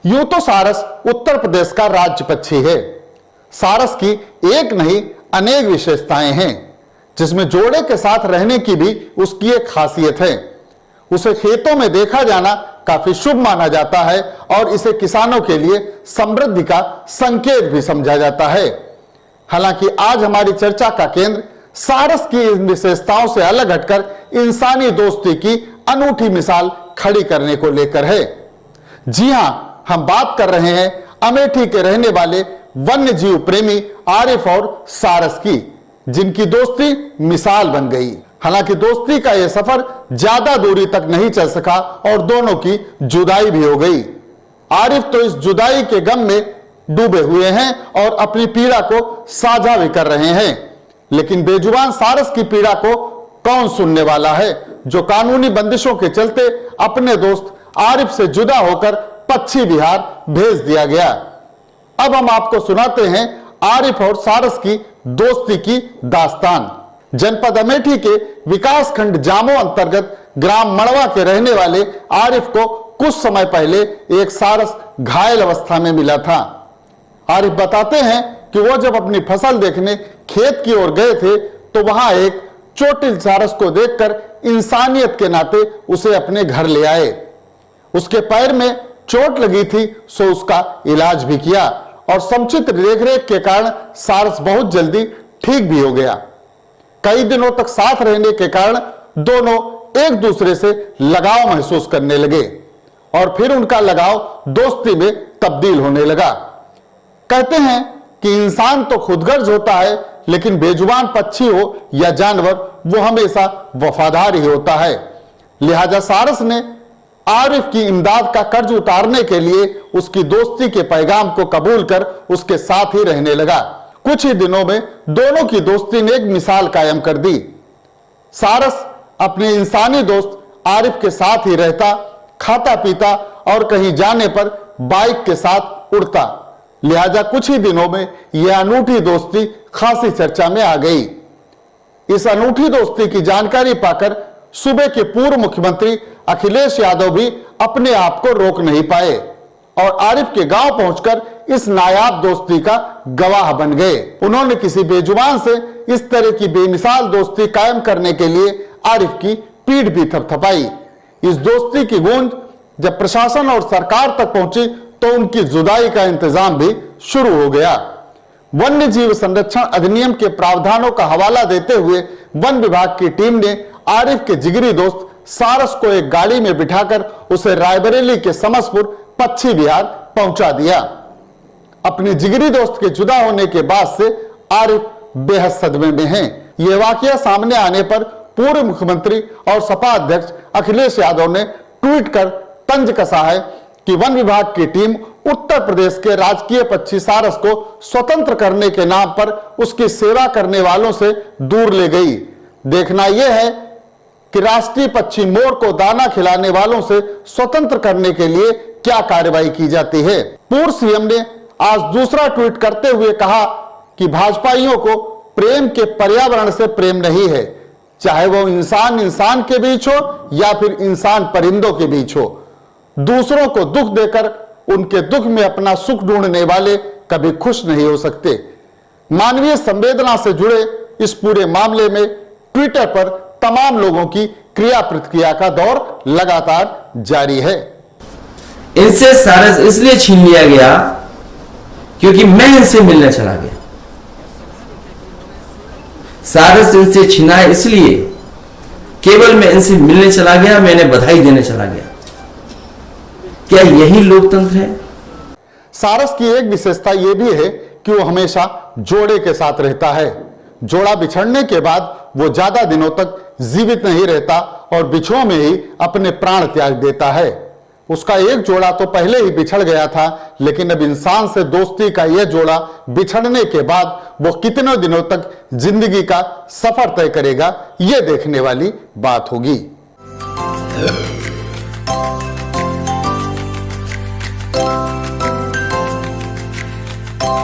यूं तो सारस उत्तर प्रदेश का राज्य पक्षी है। सारस की एक नहीं अनेक विशेषताएं हैं, जिसमें जोड़े के साथ रहने की भी उसकी एक खासियत है। उसे खेतों में देखा जाना काफी शुभ माना जाता है और इसे किसानों के लिए समृद्धि का संकेत भी समझा जाता है। हालांकि आज हमारी चर्चा का केंद्र सारस की इन विशेषताओं से अलग हटकर इंसानी दोस्ती की अनूठी मिसाल खड़ी करने को लेकर है। जी हां, हम बात कर रहे हैं अमेठी के रहने वाले वन्य जीव प्रेमी आरिफ और सारस की, जिनकी दोस्ती मिसाल बन गई। हालांकि दोस्ती का यह सफर ज्यादा दूरी तक नहीं चल सका और दोनों की जुदाई भी हो गई। आरिफ तो इस जुदाई के गम में डूबे हुए हैं और अपनी पीड़ा को साझा भी कर रहे हैं, लेकिन बेजुबान सारस की पीड़ा को कौन सुनने वाला है, जो कानूनी बंदिशों के चलते अपने दोस्त आरिफ से जुदा होकर पक्षी विहार भेज दिया गया। अब हम आपको सुनाते हैं आरिफ और सारस की दोस्ती की दास्तान। जनपद अमेठी के विकासखंड जामो अंतर्गत ग्राम मड़वा के रहने वाले आरिफ को कुछ समय पहले एक सारस घायल अवस्था में मिला था। आरिफ बताते हैं कि वो जब अपनी फसल देखने खेत की ओर गए थे तो वहां एक चोटिल सारस को देखकर इंसानियत के नाते उसे अपने घर ले आए। उसके पैर में चोट लगी थी, सो उसका इलाज भी किया और समुचित देखरेख के कारण सारस बहुत जल्दी ठीक भी हो गया। कई दिनों तक साथ रहने के कारण दोनों एक दूसरे से लगाव महसूस करने लगे और फिर उनका लगाव दोस्ती में तब्दील होने लगा। कहते हैं कि इंसान तो खुदगर्ज होता है, लेकिन बेजुबान पक्षी हो या जानवर, वो हमेशा वफादार ही होता है। लिहाजा सारस ने आरिफ की इमदाद का कर्ज उतारने के लिए उसकी दोस्ती के पैगाम को कबूल कर उसके साथ ही रहने लगा। कुछ ही दिनों में दोनों की दोस्ती ने एक मिसाल कायम कर दी। सारस अपने इंसानी दोस्त आरिफ के साथ ही रहता, खाता पीता और कहीं जाने पर बाइक के साथ उड़ता। लिहाजा कुछ ही दिनों में यह अनूठी दोस्ती खासी चर्चा में आ गई। इस अनूठी दोस्ती की जानकारी पाकर सूबे के पूर्व मुख्यमंत्री अखिलेश यादव भी अपने आप को रोक नहीं पाए और आरिफ के गांव पहुंचकर इस नायाब दोस्ती का गवाह बन गए। उन्होंने किसी बेजुबान से इस तरह की बेमिसाल दोस्ती कायम करने के लिए आरिफ की पीठ भी थपथपाई। इस दोस्ती की गूंज जब प्रशासन और सरकार तक पहुंची तो उनकी जुदाई का इंतजाम भी शुरू हो गया। वन्य जीव संरक्षण अधिनियम के प्रावधानों का हवाला देते हुए वन विभाग की टीम ने आरिफ के जिगरी दोस्त सारस को एक गाड़ी में बिठाकर उसे रायबरेली के समसपुर पक्षी विहार पहुंचा दिया। अपने जिगरी दोस्त के जुदा होने के बाद से आरिफ बेहद सदमे में हैं। यह वाकया सामने आने पर पूर्व मुख्यमंत्री और सपा अध्यक्ष अखिलेश यादव ने ट्वीट कर तंज कसा है कि वन विभाग की टीम उत्तर प्रदेश के राजकीय पक्षी सारस को स्वतंत्र करने के नाम पर उसकी सेवा करने वालों से दूर ले गई। देखना यह है कि राष्ट्रीय पक्षी मोर को दाना खिलाने वालों से स्वतंत्र करने के लिए क्या कार्रवाई की जाती है। पूर्व सीएम ने आज दूसरा ट्वीट करते हुए कहा कि भाजपाइयों को प्रेम के पर्यावरण से प्रेम नहीं है, चाहे वो इंसान इंसान के बीच हो या फिर इंसान परिंदों के बीच हो। दूसरों को दुख देकर उनके दुख में अपना सुख ढूंढने वाले कभी खुश नहीं हो सकते। मानवीय संवेदना से जुड़े इस पूरे मामले में ट्विटर पर तमाम लोगों की क्रिया प्रतिक्रिया का दौर लगातार जारी है। इनसे सारस इसलिए छीन लिया गया क्योंकि मैं इनसे मिलने चला गया। सारस इनसे छीना है इसलिए केवल मैं इनसे मिलने चला गया, मैं इन्हें बधाई देने चला गया। क्या यही लोकतंत्र है? सारस की एक विशेषता यह भी है कि वो हमेशा जोड़े के साथ रहता है। जोड़ा बिछड़ने के बाद वो ज्यादा दिनों तक जीवित नहीं रहता और बिछुओं में ही अपने प्राण त्याग देता है। उसका एक जोड़ा तो पहले ही बिछड़ गया था, लेकिन अब इंसान से दोस्ती का यह जोड़ा बिछड़ने के बाद वो कितने दिनों तक जिंदगी का सफर तय करेगा, यह देखने वाली बात होगी।